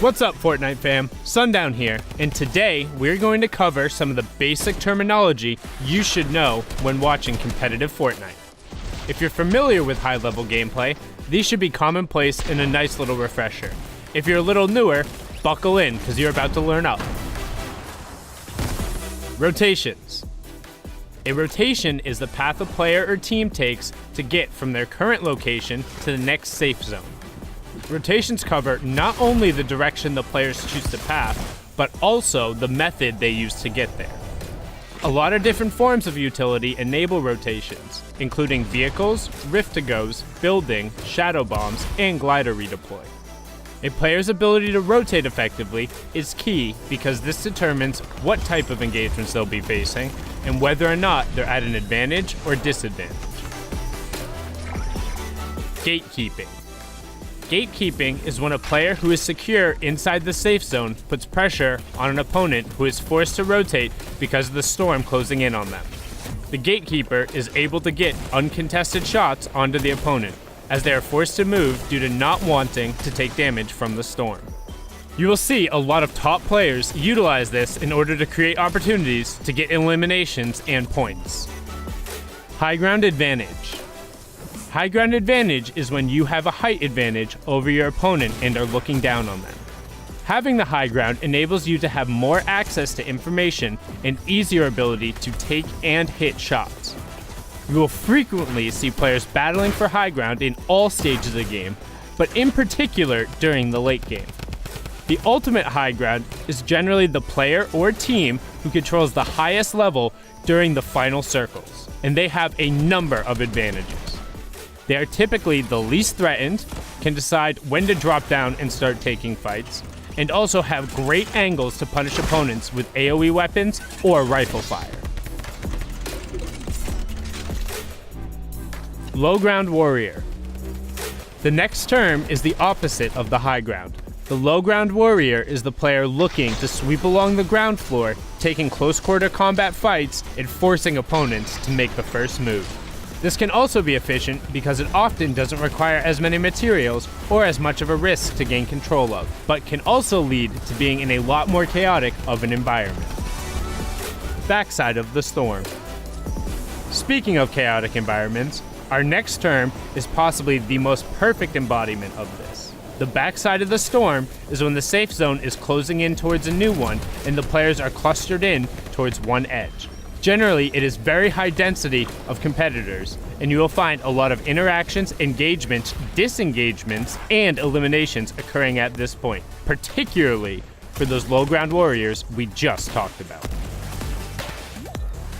What's up, Fortnite fam? Sundown here, and today we're going to cover some of the basic terminology you should know when watching competitive Fortnite. If you're familiar with high-level gameplay, these should be commonplace and a nice little refresher. If you're a little newer, buckle in because you're about to learn up. Rotations. A rotation is the path a player or team takes to get from their current location to the next safe zone. Rotations cover not only the direction the players choose to path, but also the method they use to get there. A lot of different forms of utility enable rotations, including vehicles, rift-to-goes, building, shadow bombs, and glider redeploy. A player's ability to rotate effectively is key because this determines what type of engagements they'll be facing and whether or not they're at an advantage or disadvantage. Gatekeeping. Gatekeeping is when a player who is secure inside the safe zone puts pressure on an opponent who is forced to rotate because of the storm closing in on them. The gatekeeper is able to get uncontested shots onto the opponent, as they are forced to move due to not wanting to take damage from the storm. You will see a lot of top players utilize this in order to create opportunities to get eliminations and points. High ground advantage. High ground advantage is when you have a height advantage over your opponent and are looking down on them. Having the high ground enables you to have more access to information and easier ability to take and hit shots. You will frequently see players battling for high ground in all stages of the game, but in particular during the late game. The ultimate high ground is generally the player or team who controls the highest level during the final circles, and they have a number of advantages. They are typically the least threatened, can decide when to drop down and start taking fights, and also have great angles to punish opponents with AoE weapons or rifle fire. Low ground warrior. The next term is the opposite of the high ground. The low ground warrior is the player looking to sweep along the ground floor, taking close quarter combat fights and forcing opponents to make the first move. This can also be efficient because it often doesn't require as many materials or as much of a risk to gain control of, but can also lead to being in a lot more chaotic of an environment. Backside of the storm. Speaking of chaotic environments, our next term is possibly the most perfect embodiment of this. The backside of the storm is when the safe zone is closing in towards a new one and the players are clustered in towards one edge. Generally, it is very high density of competitors, and you will find a lot of interactions, engagements, disengagements, and eliminations occurring at this point, particularly for those low ground warriors we just talked about.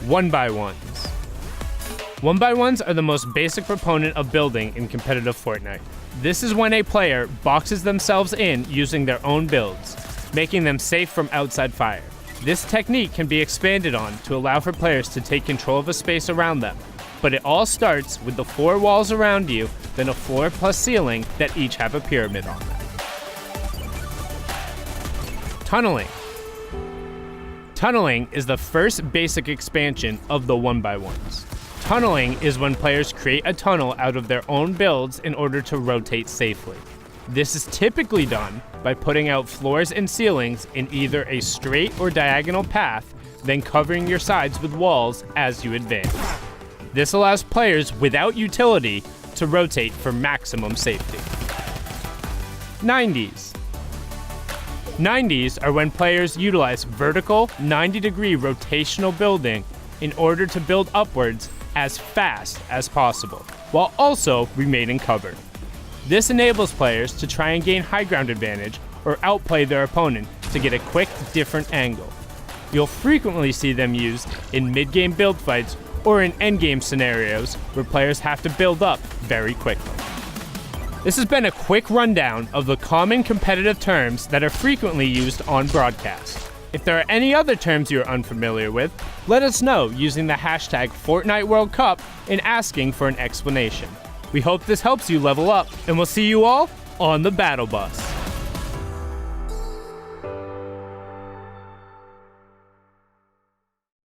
1x1s. 1x1s are the most basic proponent of building in competitive Fortnite. This is when a player boxes themselves in using their own builds, making them safe from outside fire. This technique can be expanded on to allow for players to take control of a space around them, but it all starts with the 4 walls around you, then a floor plus ceiling that each have a pyramid on them. Tunneling. Tunneling is the first basic expansion of the 1x1s. Tunneling is when players create a tunnel out of their own builds in order to rotate safely. This is typically done by putting out floors and ceilings in either a straight or diagonal path, then covering your sides with walls as you advance. This allows players without utility to rotate for maximum safety. 90s. 90s are when players utilize vertical 90-degree rotational building in order to build upwards as fast as possible, while also remaining covered. This enables players to try and gain high ground advantage or outplay their opponent to get a quick, different angle. You'll frequently see them used in mid-game build fights or in endgame scenarios where players have to build up very quickly. This has been a quick rundown of the common competitive terms that are frequently used on broadcast. If there are any other terms you're unfamiliar with, let us know using the hashtag #FortniteWorldCup and asking for an explanation. We hope this helps you level up, and we'll see you all on the battle bus.